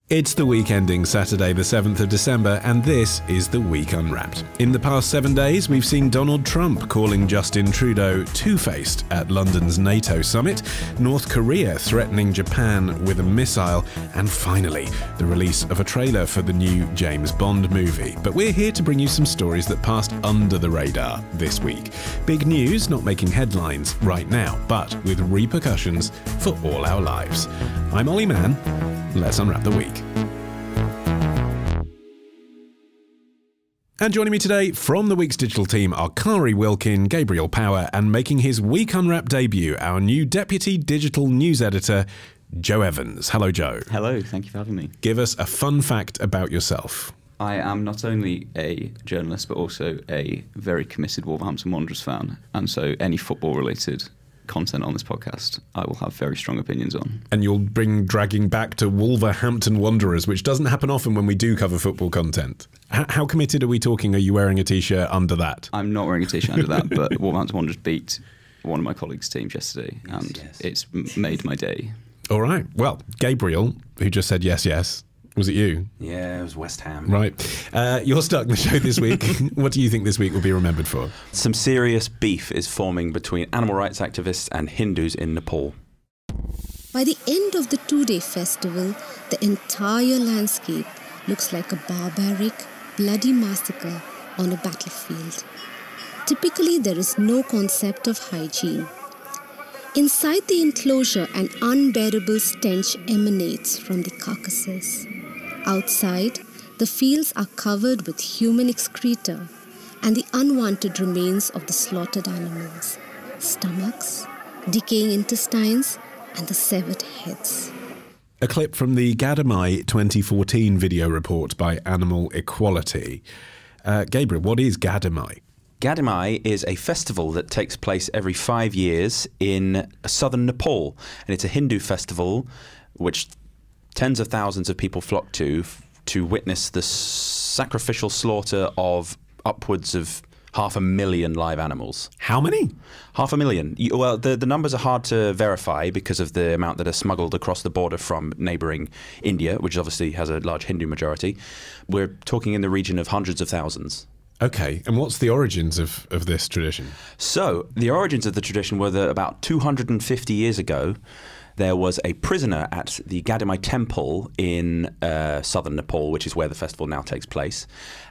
It's the week ending Saturday the 7th of December, and this is The Week Unwrapped. In the past 7 days, we've seen Donald Trump calling Justin Trudeau two-faced at London's NATO summit, North Korea threatening Japan with a missile, and finally, the release of a trailer for the new James Bond movie. But we're here to bring you some stories that passed under the radar this week. Big news not making headlines right now, but with repercussions for all our lives. I'm Olly Mann. Let's unwrap the week. And joining me today from the week's digital team are Kari, Wilkin, Gabriel Power, and making his Week Unwrapped debut, our new Deputy Digital News Editor, Joe Evans. Hello, Joe. Hello, thank you for having me. Give us a fun fact about yourself. I am not only a journalist, but also a very committed Wolverhampton Wanderers fan, and so any football-related content on this podcast I will have very strong opinions on. And you'll bring dragging back to Wolverhampton Wanderers, which doesn't happen often when we do cover football content. How committed are we talking? Are you wearing a t-shirt under that? I'm not wearing a t-shirt under that, but Wolverhampton Wanderers beat one of my colleagues' teams yesterday, and it's made my day. All right. Well, Gabriel, who just said yes, yes. Was it you? Yeah, it was West Ham. Right. You're stuck in the show this week. What do you think this week will be remembered for? Some serious beef is forming between animal rights activists and Hindus in Nepal. By the end of the two-day festival, the entire landscape looks like a barbaric, bloody massacre on a battlefield. Typically, there is no concept of hygiene. Inside the enclosure, an unbearable stench emanates from the carcasses. Outside, the fields are covered with human excreta and the unwanted remains of the slaughtered animals, stomachs, decaying intestines, and the severed heads. A clip from the Gadamai 2014 video report by Animal Equality. Gabriel, what is Gadamai? Gadamai is a festival that takes place every 5 years in southern Nepal. And it's a Hindu festival which tens of thousands of people flock to witness the sacrificial slaughter of upwards of 500,000 live animals. How many? 500,000. Well, the numbers are hard to verify because of the amount that are smuggled across the border from neighbouring India, which obviously has a large Hindu majority. We're talking in the region of hundreds of thousands. Okay, and what's the origins of this tradition? So, the origins of the tradition were that about 250 years ago, there was a prisoner at the Gadamai temple in southern Nepal, which is where the festival now takes place.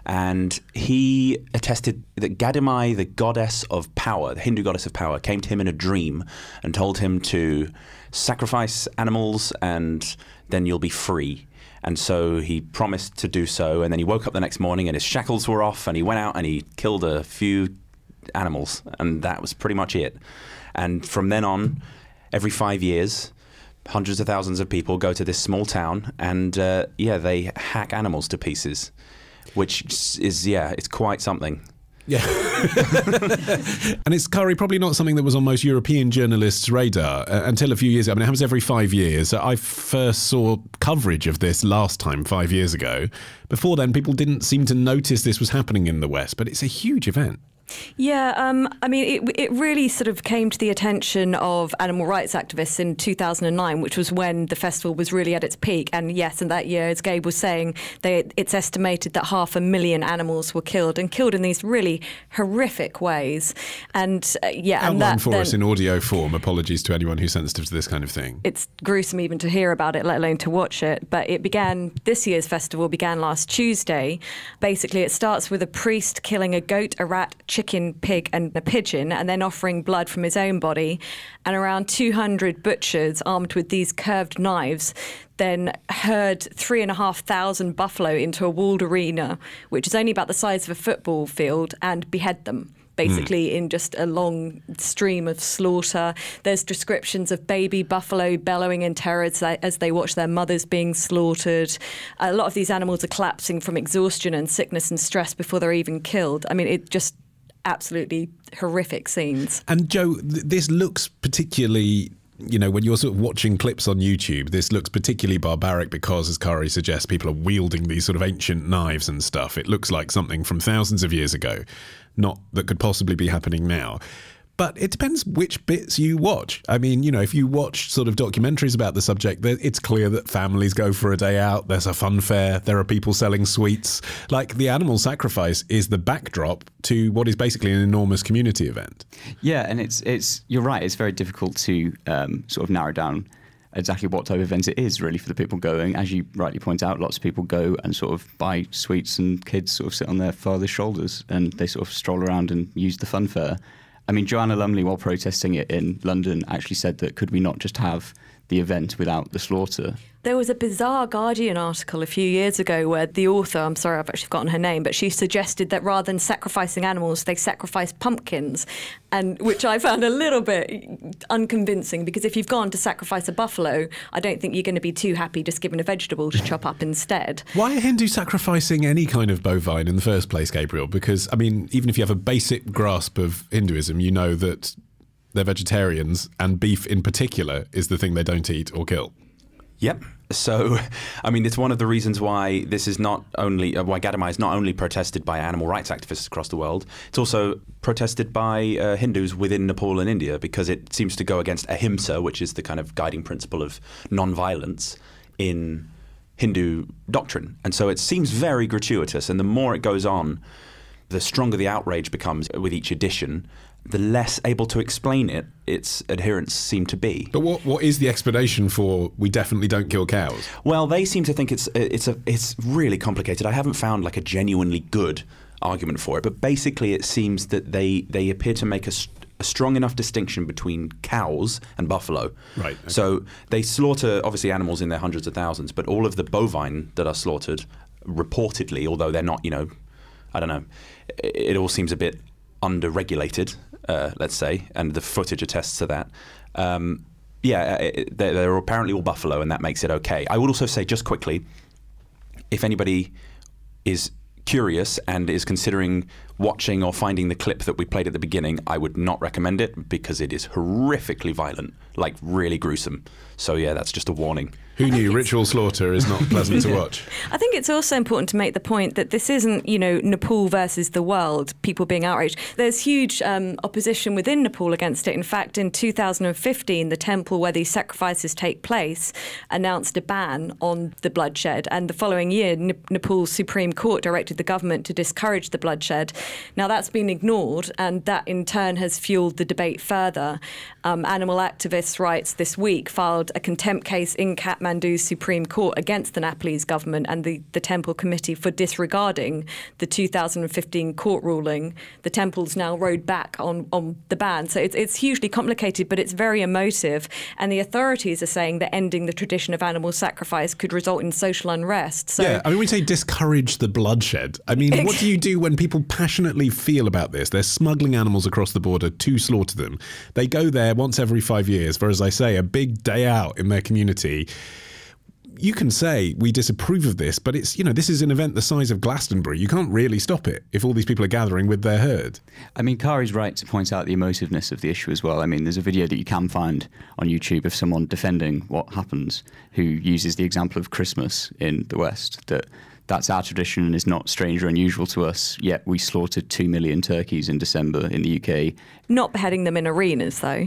And he attested that Gadamai, the goddess of power, the Hindu goddess of power, came to him in a dream and told him to sacrifice animals and then you'll be free. And so he promised to do so, and then he woke up the next morning and his shackles were off and he went out and he killed a few animals, and that was pretty much it. And from then on, every 5 years, hundreds of thousands of people go to this small town and, they hack animals to pieces, which is, it's quite something. Yeah. And it's, Kari, probably not something that was on most European journalists' radar until a few years ago. I mean, it happens every 5 years. I first saw coverage of this last time 5 years ago. Before then, people didn't seem to notice this was happening in the West, but it's a huge event. Yeah, I mean, it really sort of came to the attention of animal rights activists in 2009, which was when the festival was really at its peak. And yes, in that year, as Gabe was saying, it's estimated that 500,000 animals were killed in these really horrific ways. And outline for us in audio form. Apologies to anyone who's sensitive to this kind of thing. It's gruesome even to hear about it, let alone to watch it. But this year's festival began last Tuesday. Basically, it starts with a priest killing a goat, a rat, chicken, pig and a pigeon, and then offering blood from his own body. And around 200 butchers armed with these curved knives then herd 3,500 buffalo into a walled arena, which is only about the size of a football field, and behead them. Basically in just a long stream of slaughter. There's descriptions of baby buffalo bellowing in terror as they watch their mothers being slaughtered. A lot of these animals are collapsing from exhaustion and sickness and stress before they're even killed. I mean, it just absolutely horrific scenes. And Joe, this looks particularly, when you're sort of watching clips on YouTube, this looks particularly barbaric because, as Kari suggests, people are wielding these sort of ancient knives and stuff. It looks like something from thousands of years ago, not that could possibly be happening now. But it depends which bits you watch. I mean, you know, if you watch sort of documentaries about the subject, it's clear that families go for a day out. There's a fun fair. There are people selling sweets. Like, the animal sacrifice is the backdrop to what is basically an enormous community event. Yeah, and it's you're right. It's very difficult to sort of narrow down exactly what type of event it is really for the people going. As you rightly point out, lots of people go and sort of buy sweets, and kids sort of sit on their father's shoulders and they sort of stroll around and use the fun fair. I mean, Joanna Lumley, while protesting it in London, actually said that could we not just have the event without the slaughter? There was a bizarre Guardian article a few years ago where the author, I'm sorry, I've actually forgotten her name, but she suggested that rather than sacrificing animals, they sacrificed pumpkins, and which I found a little bit unconvincing, because if you've gone to sacrifice a buffalo, I don't think you're going to be too happy just given a vegetable to chop up instead. Why are Hindus sacrificing any kind of bovine in the first place, Gabriel? Because, I mean, even if you have a basic grasp of Hinduism, you know that they're vegetarians, and beef in particular is the thing they don't eat or kill. Yep. So, I mean, it's one of the reasons why this is not only why Gadamai is not only protested by animal rights activists across the world. It's also protested by Hindus within Nepal and India, because it seems to go against ahimsa, which is the kind of guiding principle of non-violence in Hindu doctrine. And so it seems very gratuitous. And the more it goes on, the stronger the outrage becomes with each edition, the less able to explain it its adherents seem to be. But what is the explanation for we definitely don't kill cows? Well, they seem to think it's really complicated. I haven't found like a genuinely good argument for it, but basically it seems that they appear to make a strong enough distinction between cows and buffalo. Right. Okay. So they slaughter obviously animals in their hundreds of thousands, but all of the bovine that are slaughtered reportedly, although they're not, you know, I don't know, it all seems a bit under-regulated, let's say, and the footage attests to that. They're apparently all buffalo, and that makes it okay. I would also say, just quickly, if anybody is curious and is considering watching or finding the clip that we played at the beginning, I would not recommend it, because it is horrifically violent, like really gruesome. So yeah, that's just a warning. Who knew ritual slaughter is not pleasant to watch? I think it's also important to make the point that this isn't, you know, Nepal versus the world, people being outraged. There's huge opposition within Nepal against it. In fact, in 2015, the temple where these sacrifices take place announced a ban on the bloodshed. And the following year, Nepal's Supreme Court directed the government to discourage the bloodshed. Now, that's been ignored, and that in turn has fueled the debate further. Animal activists' rights this week filed a contempt case in Kathmandu's Supreme Court against the Nepalese government and the temple committee for disregarding the 2015 court ruling. The temple's now rowed back on the ban. So it's hugely complicated, but it's very emotive. And the authorities are saying that ending the tradition of animal sacrifice could result in social unrest. So, yeah, I mean, we say discourage the bloodshed. I mean, what do you do when people passionately feel about this? They're smuggling animals across the border to slaughter them. They go there once every 5 years for, as I say, a big day out in their community. You can say we disapprove of this, but it's, you know, this is an event the size of Glastonbury. You can't really stop it if all these people are gathering with their herd. I mean, Kari's right to point out the emotiveness of the issue as well. I mean, there's a video that you can find on YouTube of someone defending what happens, who uses the example of Christmas in the West, that's our tradition and is not strange or unusual to us, yet we slaughtered 2 million turkeys in December in the UK. Not beheading them in arenas, though.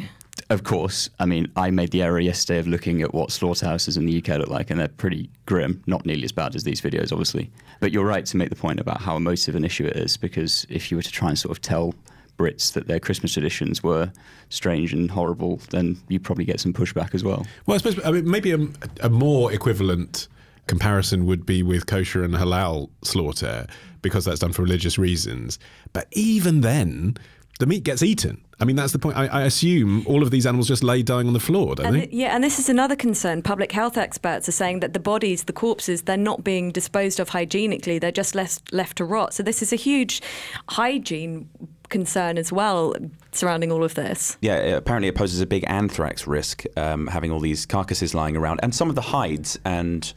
Of course. I mean, I made the error yesterday of looking at what slaughterhouses in the UK look like, and they're pretty grim. Not nearly as bad as these videos, obviously. But you're right to make the point about how emotive an issue it is, because if you were to try and sort of tell Brits that their Christmas traditions were strange and horrible, then you'd probably get some pushback as well. Well, I suppose maybe a more equivalent comparison would be with kosher and halal slaughter, because that's done for religious reasons. But even then, the meat gets eaten. I mean, that's the point. I assume all of these animals just lay dying on the floor, don't they? Yeah, and this is another concern. Public health experts are saying that the bodies, the corpses, they're not being disposed of hygienically. They're just left to rot. So this is a huge hygiene concern as well surrounding all of this. Yeah, apparently it poses a big anthrax risk, having all these carcasses lying around. And some of the hides and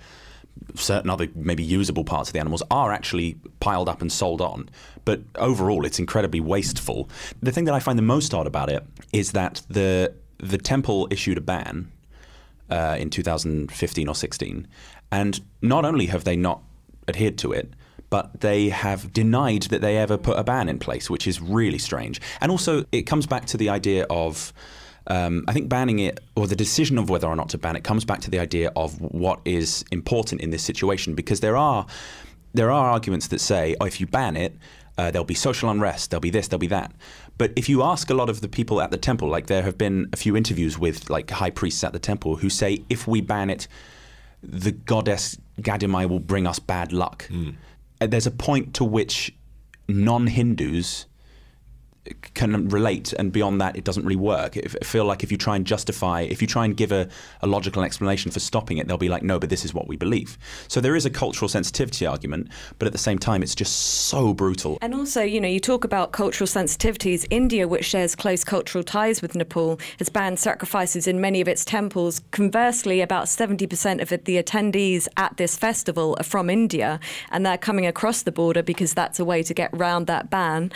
certain other maybe usable parts of the animals are actually piled up and sold on. But overall, it's incredibly wasteful. The thing that I find the most odd about it is that the temple issued a ban in 2015 or 16, and not only have they not adhered to it, but they have denied that they ever put a ban in place, which is really strange. And also, it comes back to the idea of, I think banning it, or the decision of whether or not to ban it, comes back to the idea of what is important in this situation, because there are arguments that say, oh, if you ban it, there'll be social unrest, there'll be this, there'll be that. But if you ask a lot of the people at the temple, like there have been a few interviews with like high priests at the temple who say, if we ban it, the goddess Gadimai will bring us bad luck. There's a point to which non-Hindus can relate, and beyond that it doesn't really work. I feel like if you try and justify, if you try and give a logical explanation for stopping it, they'll be like, no, but this is what we believe. So there is a cultural sensitivity argument, but at the same time it's just so brutal. And also, you know, you talk about cultural sensitivities. India, which shares close cultural ties with Nepal, has banned sacrifices in many of its temples. Conversely, about 70% of the attendees at this festival are from India, and they're coming across the border because that's a way to get round that ban.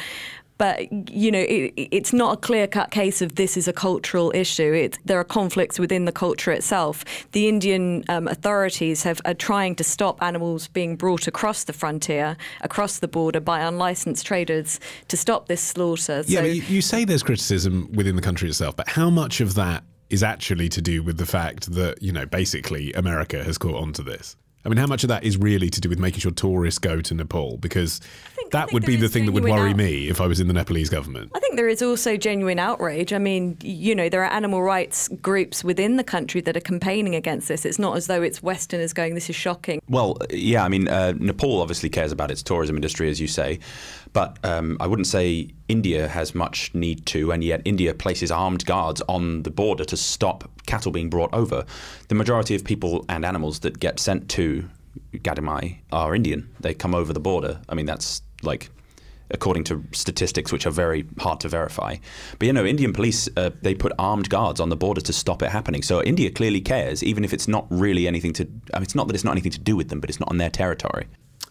But, you know, it's not a clear-cut case of this is a cultural issue. There are conflicts within the culture itself. The Indian authorities are trying to stop animals being brought across the frontier, across the border, by unlicensed traders to stop this slaughter. Yeah, but you say there's criticism within the country itself, but how much of that is actually to do with the fact that, you know, basically America has caught on to this? I mean, how much of that is really to do with making sure tourists go to Nepal? Because that would be the thing that would worry me if I was in the Nepalese government. I think there is also genuine outrage. I mean, you know, there are animal rights groups within the country that are campaigning against this. It's not as though it's Westerners going, this is shocking. Well, yeah, I mean, Nepal obviously cares about its tourism industry, as you say. But I wouldn't say India has much need to, and yet India places armed guards on the border to stop cattle being brought over. The majority of people and animals that get sent to Gadimai are Indian. They come over the border. I mean, that's like, according to statistics which are very hard to verify. But, you know, Indian police, they put armed guards on the border to stop it happening. So India clearly cares, even if it's not really anything to, I mean, it's not that it's not anything to do with them, but it's not on their territory.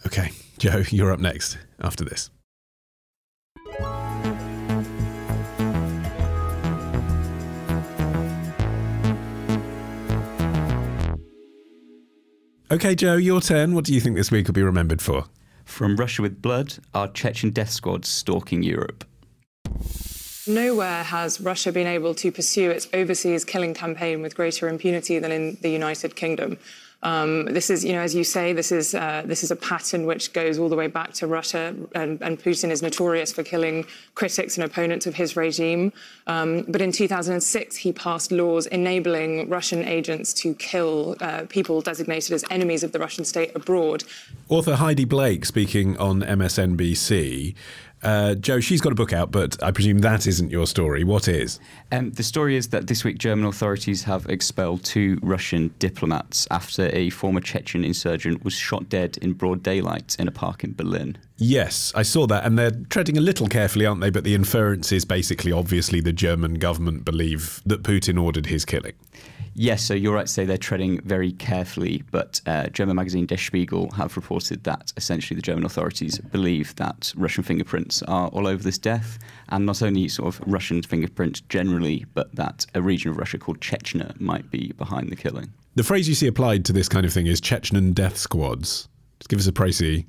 Okay, Joe, you're up next after this. Okay, Joe, your turn. What do you think this week will be remembered for? From Russia with Blood, our Chechen death squad stalking Europe. Nowhere has Russia been able to pursue its overseas killing campaign with greater impunity than in the United Kingdom. This is, you know, as you say, this is a pattern which goes all the way back to Russia, and Putin is notorious for killing critics and opponents of his regime. But in 2006, he passed laws enabling Russian agents to kill people designated as enemies of the Russian state abroad. Author Heidi Blake speaking on MSNBC. Joe, she's got a book out, but I presume that isn't your story. What is? The story is that this week German authorities have expelled 2 Russian diplomats after a former Chechen insurgent was shot dead in broad daylight in a park in Berlin. Yes, I saw that, and they're treading a little carefully, aren't they? But the inference is basically, obviously, the German government believe that Putin ordered his killing. Yes, so you're right to say they're treading very carefully, but German magazine Der Spiegel have reported that essentially the German authorities believe that Russian fingerprints are all over this death, and not only sort of Russian fingerprints generally, but that a region of Russia called Chechnya might be behind the killing. The phrase you see applied to this kind of thing is Chechen death squads. Just give us a précis.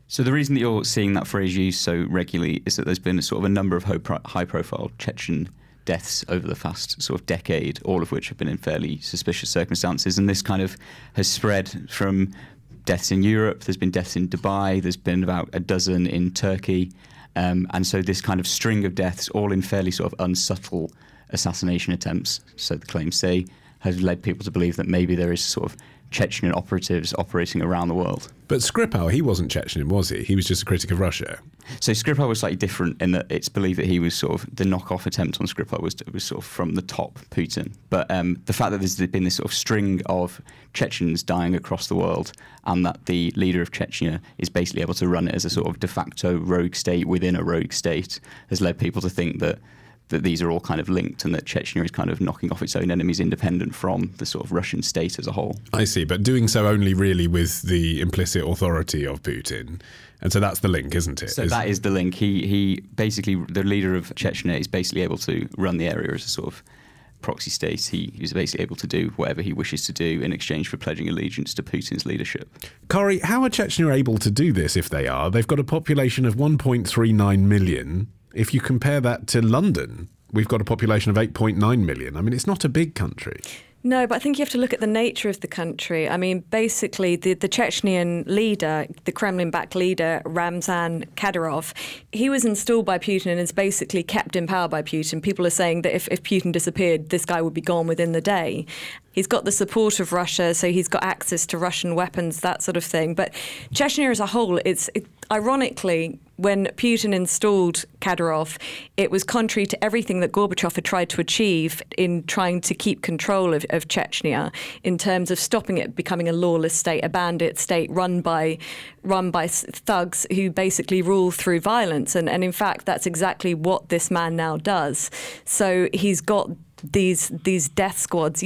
So the reason that you're seeing that phrase used so regularly is that there's been a number of high-profile Chechen deaths over the past sort of decade, all of which have been in fairly suspicious circumstances. And this kind of has spread from deaths in Europe. There's been deaths in Dubai. There's been about a dozen in Turkey. And so this kind of string of deaths, all in fairly sort of unsubtle assassination attempts, so the claims say, has led people to believe that maybe there is sort of Chechen operatives operating around the world. But Skripal, he wasn't Chechen, was he? He was just a critic of Russia. So Skripal was slightly different in that it's believed that he was sort of, the knockoff attempt on Skripal was sort of from the top Putin. But the fact that there's been this sort of string of Chechens dying across the world, and that the leader of Chechnya is basically able to run it as a sort of de facto rogue state within a rogue state, has led people to think that these are all kind of linked, and that Chechnya is kind of knocking off its own enemies independent from the sort of Russian state as a whole. I see, but doing so only really with the implicit authority of Putin. And so that's the link, isn't it? So that is the link. He basically, the leader of Chechnya is basically able to run the area as a sort of proxy state. He was basically able to do whatever he wishes to do in exchange for pledging allegiance to Putin's leadership. Kari, how are Chechnya able to do this if they are? They've got a population of 1.39 million. If you compare that to London, we've got a population of 8.9 million. I mean, it's not a big country. No, but I think you have to look at the nature of the country. I mean, basically, the Chechnyan leader, the Kremlin-backed leader, Ramzan Kadyrov, he was installed by Putin and is basically kept in power by Putin. People are saying that if Putin disappeared, this guy would be gone within the day. He's got the support of Russia, so he's got access to Russian weapons, that sort of thing. But Chechnya as a whole, ironically, when Putin installed Kadyrov, it was contrary to everything that Gorbachev had tried to achieve in trying to keep control of Chechnya in terms of stopping it becoming a lawless state, a bandit state run by thugs who basically rule through violence. And in fact, that's exactly what this man now does. So he's got these death squads,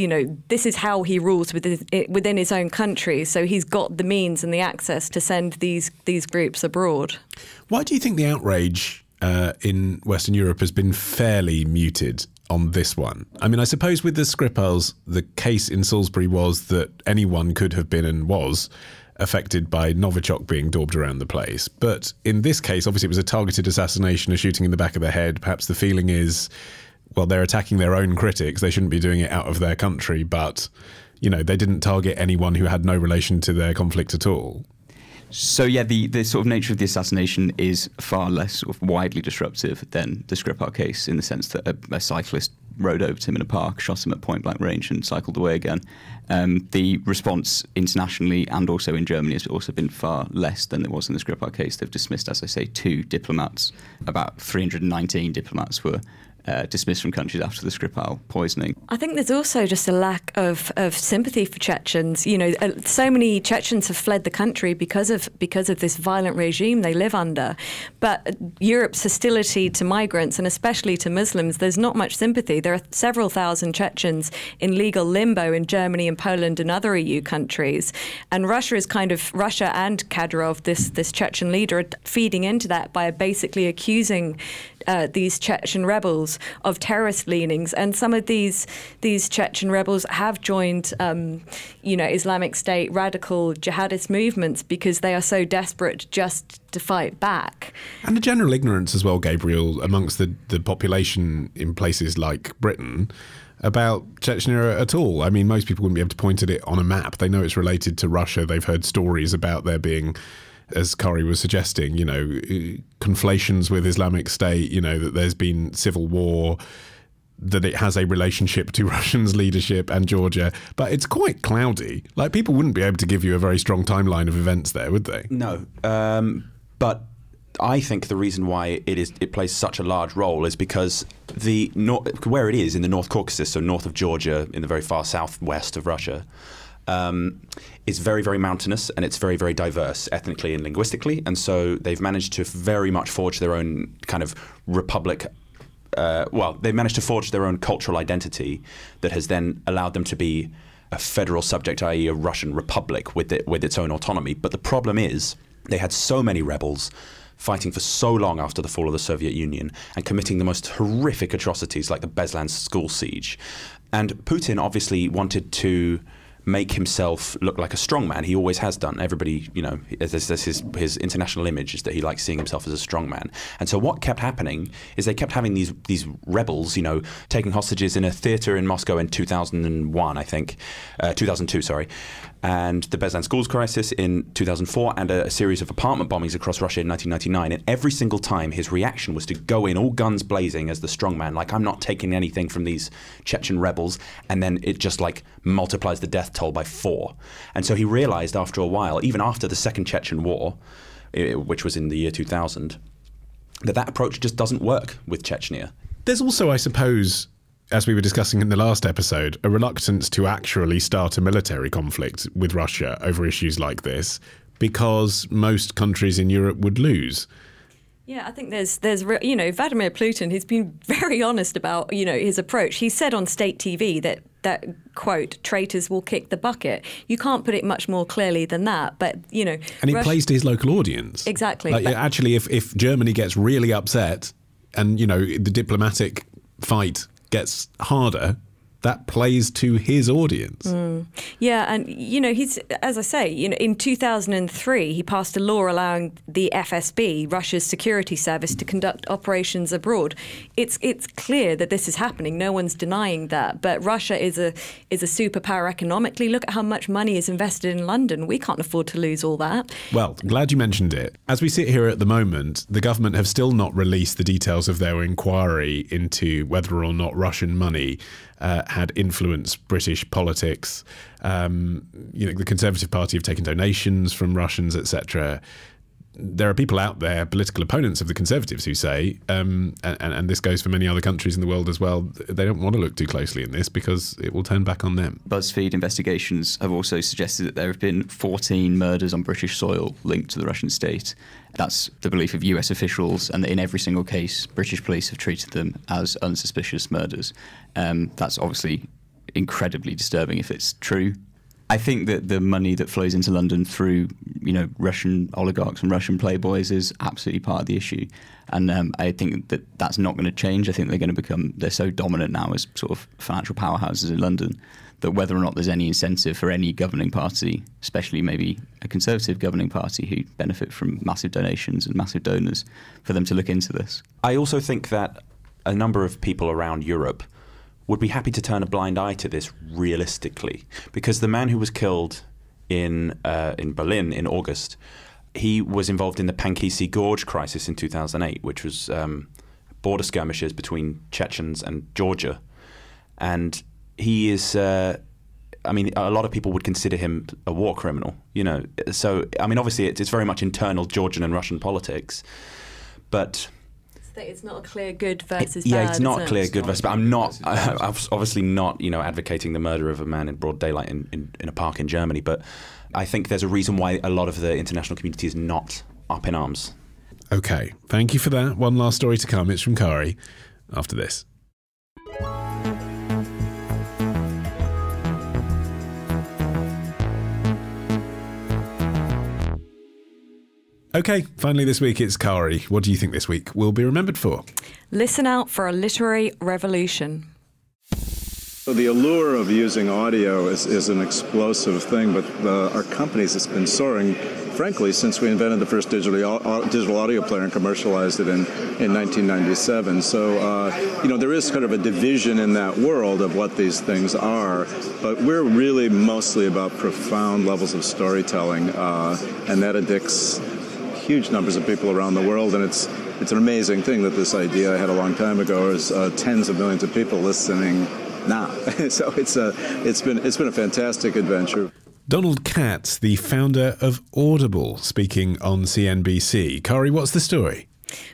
this is how he rules within his own country. So he's got the means and the access to send these groups abroad. Why do you think the outrage in Western Europe has been fairly muted on this one? I mean, I suppose with the Skripals, the case in Salisbury was that anyone could have been and was affected by Novichok being daubed around the place. But in this case, obviously it was a targeted assassination, a shooting in the back of the head. Perhaps the feeling is, well, they're attacking their own critics. They shouldn't be doing it out of their country. But, they didn't target anyone who had no relation to their conflict at all. So, yeah, the sort of nature of the assassination is far less sort of widely disruptive than the Skripal case, in the sense that a cyclist rode over to him in a park, shot him at point-blank range and cycled away again. The response internationally and also in Germany has also been far less than it was in the Skripal case. They've dismissed, as I say, 2 diplomats. About 319 diplomats were dismissed from countries after the Skripal poisoning. I think there's also just a lack of sympathy for Chechens. So many Chechens have fled the country because of this violent regime they live under. But Europe's hostility to migrants, and especially to Muslims, there's not much sympathy. There are several thousand Chechens in legal limbo in Germany and Poland and other EU countries. And Russia and Kadyrov, this Chechen leader, are feeding into that by basically accusing these Chechen rebels of terrorist leanings, and some of these Chechen rebels have joined, Islamic State, radical jihadist movements because they are so desperate just to fight back. And the general ignorance as well, Gabriel, amongst the population in places like Britain about Chechnya at all. I mean, most people wouldn't be able to point at it on a map. They know it's related to Russia. They've heard stories about there being, as Kari was suggesting, conflations with Islamic State, that there's been civil war, that it has a relationship to Russia's leadership and Georgia. But it's quite cloudy. Like, people wouldn't be able to give you a very strong timeline of events there, would they? No. But I think the reason why it plays such a large role is because where it is in the North Caucasus, so north of Georgia, in the very far southwest of Russia, is very, very mountainous, and it's very, very diverse ethnically and linguistically. And so they've managed to very much forge their own kind of republic. They've managed to forge their own cultural identity that has then allowed them to be a federal subject, i.e. a Russian republic with its own autonomy. But the problem is they had so many rebels fighting for so long after the fall of the Soviet Union and committing the most horrific atrocities like the Beslan school siege. And Putin obviously wanted to make himself look like a strongman. He always has done. Everybody, there's his international image is that he likes seeing himself as a strongman. And so what kept happening is they kept having these rebels, taking hostages in a theater in Moscow in 2001, I think, 2002, sorry, and the Beslan schools crisis in 2004, and a series of apartment bombings across Russia in 1999. And every single time his reaction was to go in all guns blazing as the strongman, like, I'm not taking anything from these Chechen rebels, and then it just multiplies the death toll by 4. And so he realized after a while, even after the Second Chechen War, which was in the year 2000, that approach just doesn't work with Chechnya. There's also, I suppose, as we were discussing in the last episode, a reluctance to actually start a military conflict with Russia over issues like this, because most countries in Europe would lose. Yeah, I think there's Vladimir Putin, he's been very honest about, his approach. He said on state TV that quote, traitors will kick the bucket. You can't put it much more clearly than that, but, And he plays to his local audience. Exactly. Actually, if Germany gets really upset and, the diplomatic fight gets harder, that plays to his audience. Yeah, and he's, as I say, in 2003 he passed a law allowing the FSB, Russia's security service, to conduct operations abroad. It's clear that this is happening. No one's denying that. But Russia is a superpower economically. Look at how much money is invested in London. We can't afford to lose all that. Well, I'm glad you mentioned it. As we sit here at the moment, the government have still not released the details of their inquiry into whether or not Russian money had influenced British politics. The Conservative Party have taken donations from Russians, etc. There are people out there, political opponents of the Conservatives, who say, and this goes for many other countries in the world as well, they don't want to look too closely in this because it will turn back on them. BuzzFeed investigations have also suggested that there have been 14 murders on British soil linked to the Russian state. That's the belief of US officials, and that in every single case, British police have treated them as unsuspicious murders. That's obviously incredibly disturbing if it's true. I think that the money that flows into London through, Russian oligarchs and Russian playboys is absolutely part of the issue. And I think that that's not going to change. I think they're so dominant now as sort of financial powerhouses in London that whether or not there's any incentive for any governing party, especially maybe a Conservative governing party who benefit from massive donations and massive donors, for them to look into this. I also think that a number of people around Europe would be happy to turn a blind eye to this realistically, because the man who was killed in Berlin in August, he was involved in the Pankisi Gorge crisis in 2008, which was border skirmishes between Chechens and Georgia. And he is, a lot of people would consider him a war criminal, So, obviously it's very much internal Georgian and Russian politics, but it's not a clear good versus bad. Yeah, it's not clear good versus bad. I'm obviously not, advocating the murder of a man in broad daylight in a park in Germany, but I think there's a reason why a lot of the international community is not up in arms. Okay, thank you for that. One last story to come. It's from Kari after this. Okay, finally this week it's Kari. What do you think this week will be remembered for? Listen out for a literary revolution. So the allure of using audio is an explosive thing, but our companies has been soaring, frankly, since we invented the first digital audio player and commercialized it in 1997. So, there is kind of a division in that world of what these things are, but we're really mostly about profound levels of storytelling, and that addicts huge numbers of people around the world, and it's an amazing thing that this idea I had a long time ago is tens of millions of people listening now. So it's been a fantastic adventure. Donald Katz, the founder of Audible, speaking on CNBC. Kari, what's the story?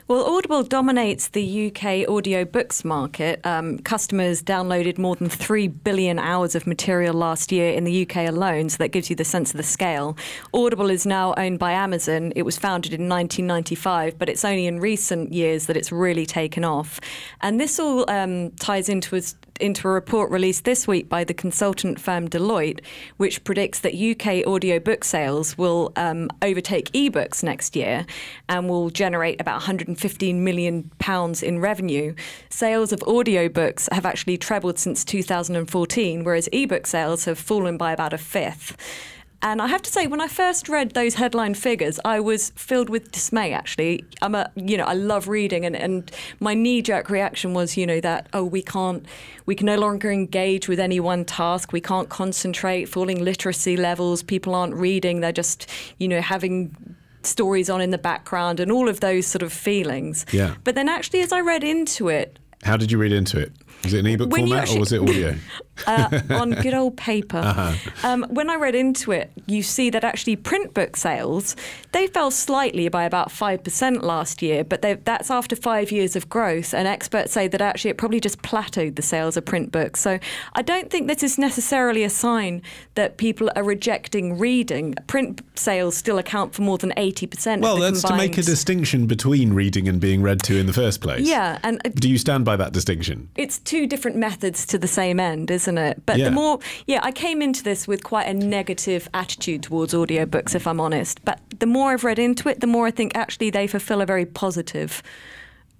Well, Audible dominates the UK audiobooks market. Customers downloaded more than 3 billion hours of material last year in the UK alone, so that gives you the sense of the scale. Audible is now owned by Amazon. It was founded in 1995, but it's only in recent years that it's really taken off. And this all ties into a report released this week by the consultant firm Deloitte, which predicts that UK audiobook sales will overtake ebooks next year and will generate about £115 million in revenue. Sales of audiobooks have actually trebled since 2014, whereas ebook sales have fallen by about a fifth. And I have to say, when I first read those headline figures, I was filled with dismay, actually. I love reading, and my knee-jerk reaction was, that, we can no longer engage with any one task. We can't concentrate, falling literacy levels, people aren't reading, they're just, having stories on in the background and all of those sort of feelings. Yeah. But then actually, as I read into it... How did you read into it? Was it an ebook format or was it audio? On good old paper. When I read into it, you see that actually print book sales, they fell slightly by about 5% last year, but that's after 5 years of growth. And experts say that actually it probably just plateaued the sales of print books. So I don't think this is necessarily a sign that people are rejecting reading. Print sales still account for more than 80%. Well, of the that's combined... to make a distinction between reading and being read to in the first place. Yeah. And do you stand by that distinction? It's two different methods to the same end, isn't it? But I came into this with quite a negative attitude towards audiobooks, if I'm honest. But the more I've read into it, the more I think actually they fulfill a very positive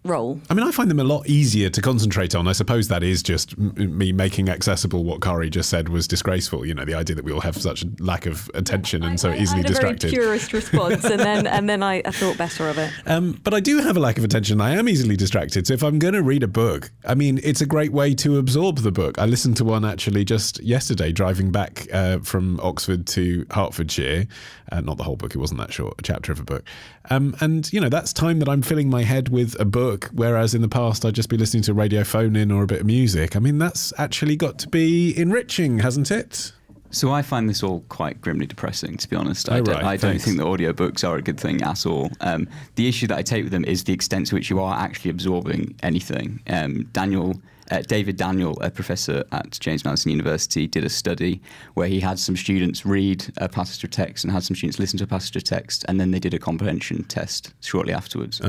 role. I mean, I find them a lot easier to concentrate on. I suppose that is just me making accessible what Kari just said was disgraceful. You know, the idea that we all have such a lack of attention and so easily distracted. I had a very purist response, and then I thought better of it. But I do have a lack of attention. I am easily distracted. So if I'm going to read a book, I mean, it's a great way to absorb the book. I listened to one actually just yesterday, driving back from Oxford to Hertfordshire. Not the whole book, it wasn't that short, a chapter of a book. And, you know, that's time that I'm filling my head with a book, whereas in the past I'd just be listening to a radio phone-in or a bit of music. I mean, that's actually got to be enriching, hasn't it? So I find this all quite grimly depressing, to be honest. I don't think that audiobooks are a good thing at all. The issue that I take with them is the extent to which you are actually absorbing anything. David Daniel, a professor at James Madison University, did a study where he had some students read a passage of text and had some students listen to a passage of text, and then they did a comprehension test shortly afterwards.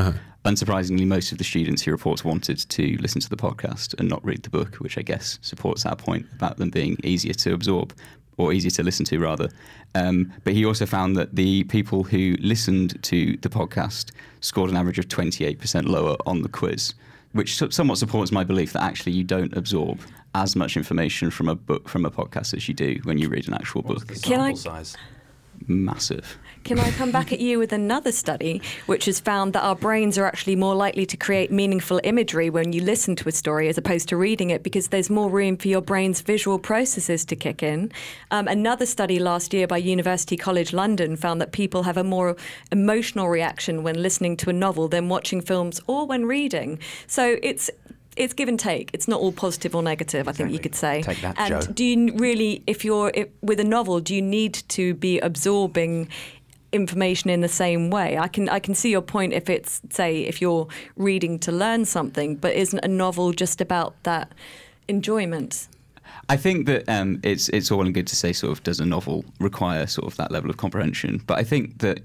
Unsurprisingly, most of the students, he reports, wanted to listen to the podcast and not read the book, which I guess supports our point about them being easier to absorb, or easier to listen to, rather. But he also found that the people who listened to the podcast scored an average of 28% lower on the quiz, which somewhat supports my belief that actually you don't absorb as much information from a book, from a podcast, as you do when you read an actual book. What's the sample size? Massive. Can I come back at you with another study which has found that our brains are actually more likely to create meaningful imagery when you listen to a story as opposed to reading it, because there's more room for your brain's visual processes to kick in. Another study last year by University College London found that people have a more emotional reaction when listening to a novel than watching films or when reading. So it's give and take. It's not all positive or negative, I think you could say. Take that, and Joe. do you really, with a novel, do you need to be absorbing information in the same way? I can see your point if it's, say, if you're reading to learn something, but isn't a novel just about that enjoyment? I think that it's all well and good to say sort of, does a novel require sort of that level of comprehension? But I think that,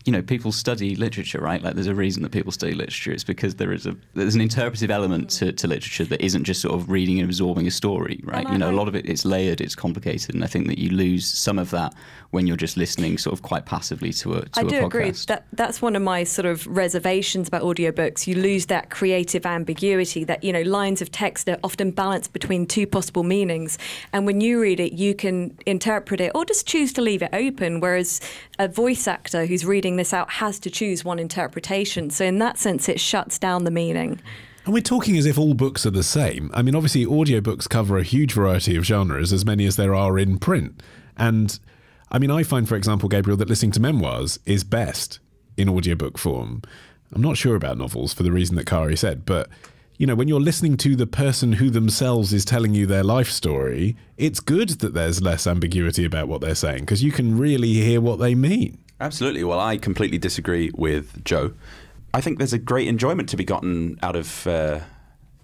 you know, people study literature, right? Like, there's a reason that people study literature. It's because there's an interpretive element to literature that isn't just sort of reading and absorbing a story, right? You know, a lot of it's layered, it's complicated, and I think that you lose some of that when you're just listening sort of quite passively to a podcast. I do agree. That's one of my sort of reservations about audiobooks. You lose that creative ambiguity that, you know, lines of text are often balanced between two possible meanings. And when you read it, you can interpret it or just choose to leave it open, whereas a voice actor who's reading this out has to choose one interpretation. So in that sense, it shuts down the meaning. And we're talking as if all books are the same. I mean, obviously, audiobooks cover a huge variety of genres, as many as there are in print. And I mean, I find, for example, Gabriel, that listening to memoirs is best in audiobook form. I'm not sure about novels for the reason that Kari said, but, you know, when you're listening to the person who themselves is telling you their life story, it's good that there's less ambiguity about what they're saying, because you can really hear what they mean. Absolutely. Well, I completely disagree with Joe. I think there's a great enjoyment to be gotten out of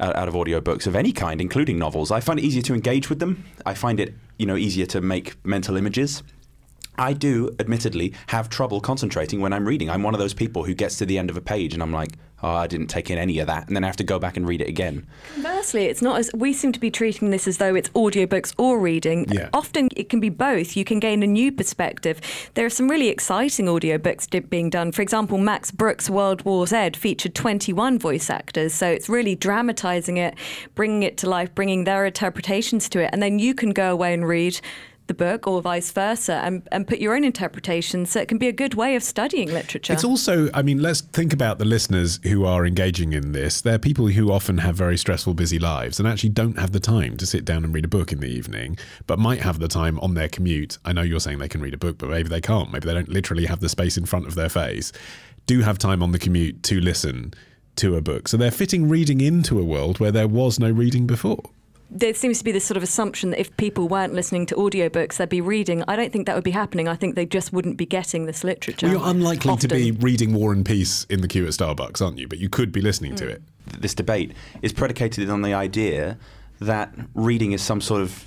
audiobooks of any kind, including novels. I find it easier to engage with them. I find it, you know, easier to make mental images. I do, admittedly, have trouble concentrating when I'm reading. I'm one of those people who gets to the end of a page and I'm like, oh, I didn't take in any of that, and then I have to go back and read it again. Conversely, it's not as we seem to be treating this as though it's audiobooks or reading. Yeah. Often it can be both. You can gain a new perspective. There are some really exciting audiobooks being done. For example, Max Brooks' World War Z featured 21 voice actors, so it's really dramatising it, bringing it to life, bringing their interpretations to it, and then you can go away and read the book or vice versa and put your own interpretation, so it can be a good way of studying literature. It's also, I mean, let's think about the listeners who are engaging in this. They're people who often have very stressful, busy lives and actually don't have the time to sit down and read a book in the evening, but might have the time on their commute. I know you're saying they can read a book, but maybe they can't. Maybe they don't literally have the space in front of their face. Do have time on the commute to listen to a book. So they're fitting reading into a world where there was no reading before. There seems to be this sort of assumption that if people weren't listening to audiobooks, they'd be reading. I don't think that would be happening. I think they just wouldn't be getting this literature. Well, you're unlikely often to be reading War and Peace in the queue at Starbucks, aren't you? But you could be listening to it. This debate is predicated on the idea that reading is some sort of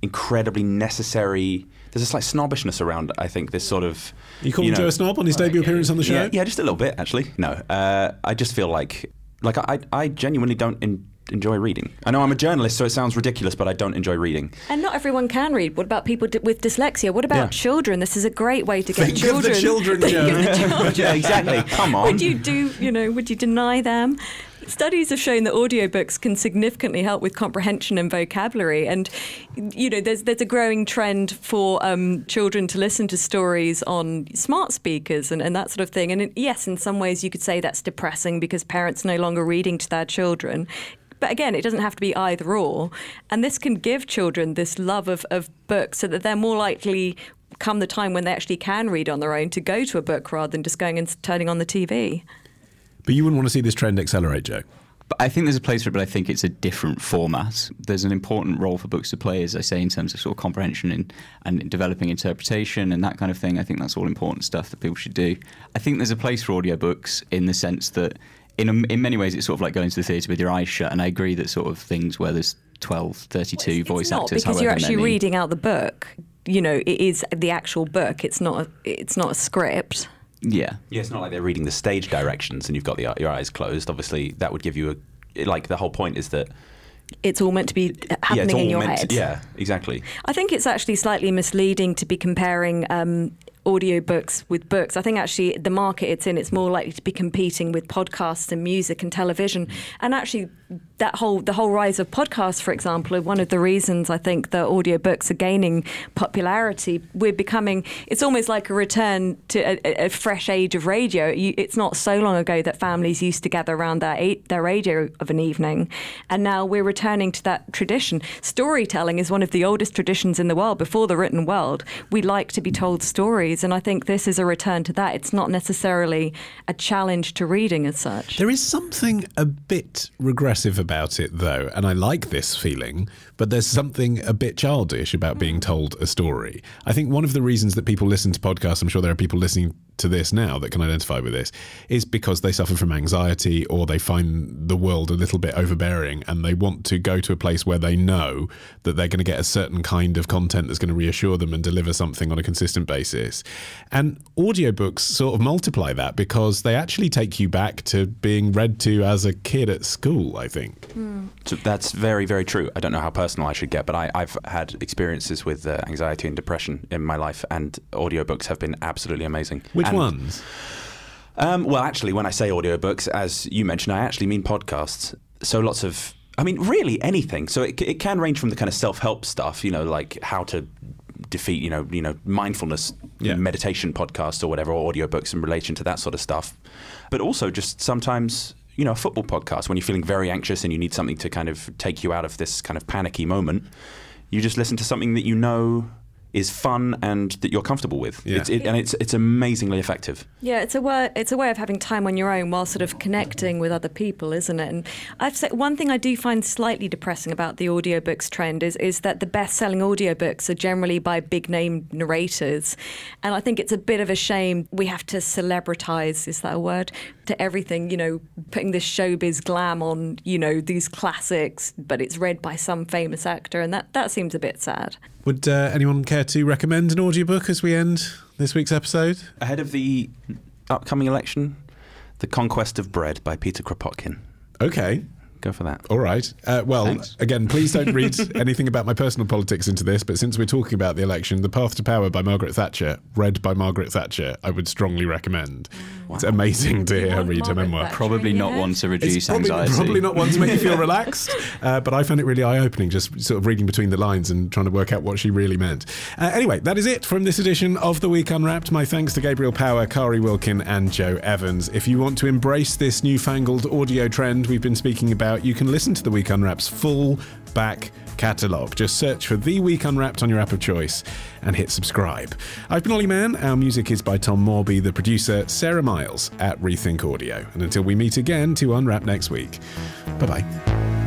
incredibly necessary. There's a slight snobbishness around, I think, this sort of... You calling Joe a snob on his debut appearance on the show? Yeah, just a little bit, actually. No, I just feel like I genuinely don't enjoy reading. I know I'm a journalist, so it sounds ridiculous, but I don't enjoy reading. And not everyone can read. What about people with dyslexia? What about children? This is a great way to get children. Think of the children, Joe. Yeah, exactly. Come on. Would you deny them? Studies have shown that audiobooks can significantly help with comprehension and vocabulary. And, there's a growing trend for children to listen to stories on smart speakers and that sort of thing. And yes, in some ways you could say that's depressing because parents are no longer reading to their children. But again, it doesn't have to be either or. And this can give children this love of books so that they're more likely, come the time when they actually can read on their own, to go to a book rather than just going and turning on the TV. But you wouldn't want to see this trend accelerate, Joe? But I think there's a place for it, but I think it's a different format. There's an important role for books to play, as I say, in terms of sort of comprehension and developing interpretation and that kind of thing. I think that's all important stuff that people should do. I think there's a place for audiobooks in the sense that in many ways it's sort of like going to the theatre with your eyes shut, and I agree that sort of things where there's 12, 32 voice actors, because you're actually reading out the book. It is the actual book. It's not a script. Yeah, it's not like they're reading the stage directions and you've got your eyes closed. Obviously, that would give you the whole point is that it's all meant to be happening in your head. Yeah, exactly. I think it's actually slightly misleading to be comparing audiobooks with books. I think actually the market it's more likely to be competing with podcasts and music and television. And actually the whole rise of podcasts, for example, are one of the reasons I think that audiobooks are gaining popularity. It's almost like a return to a fresh age of radio. It's not so long ago that families used to gather around their radio of an evening, and now we're returning to that tradition. Storytelling is one of the oldest traditions in the world. Before the written world, we like to be told stories, and I think this is a return to that. It's not necessarily a challenge to reading as such. There is something a bit regressive about it, though, and I like this feeling, but there's something a bit childish about being told a story. I think one of the reasons that people listen to podcasts, I'm sure there are people listening to this now that can identify with this, is because they suffer from anxiety or they find the world a little bit overbearing and they want to go to a place where they know that they're going to get a certain kind of content that's going to reassure them and deliver something on a consistent basis. And audiobooks sort of multiply that because they actually take you back to being read to as a kid at school, I think. So that's very, very true. I don't know how personal I should get, but I've had experiences with anxiety and depression in my life, and audiobooks have been absolutely amazing. Which ones? Well, actually, when I say audiobooks, as you mentioned, I actually mean podcasts. So lots of, really anything. So it can range from the kind of self-help stuff, like how to defeat, mindfulness, meditation podcasts or whatever, or audiobooks in relation to that sort of stuff. But also just sometimes, a football podcast when you're feeling very anxious and you need something to kind of take you out of this kind of panicky moment. You just listen to something that you know is fun and that you're comfortable with. Yeah. It's amazingly effective. Yeah, it's a way of having time on your own while sort of connecting with other people, isn't it? And I've said one thing I do find slightly depressing about the audiobooks trend is that the best-selling audiobooks are generally by big-name narrators, and I think it's a bit of a shame we have to celebritize, is that a word, to everything, putting this showbiz glam on, these classics, but it's read by some famous actor, and that seems a bit sad. Would anyone care to recommend an audiobook as we end this week's episode? Ahead of the upcoming election, The Conquest of Bread by Peter Kropotkin. Okay. Go for that. All right. Well, Thanks. Again, please don't read anything about my personal politics into this, but since we're talking about the election, The Path to Power by Margaret Thatcher, read by Margaret Thatcher, I would strongly recommend. Wow. It's amazing to hear her read her memoir. Thatcher, Probably not one to reduce anxiety. Probably not one to make you feel relaxed, but I found it really eye-opening, just sort of reading between the lines and trying to work out what she really meant. Anyway, that is it from this edition of The Week Unwrapped. My thanks to Gabriel Power, Kari, Wilkin and Joe Evans. If you want to embrace this newfangled audio trend we've been speaking about, you can listen to The Week Unwrapped's full back catalogue. Just search for The Week Unwrapped on your app of choice and hit subscribe. I've been Olly Mann. Our music is by Tom Morby, the producer, Sarah Miles at Rethink Audio. And until we meet again to unwrap next week, bye-bye.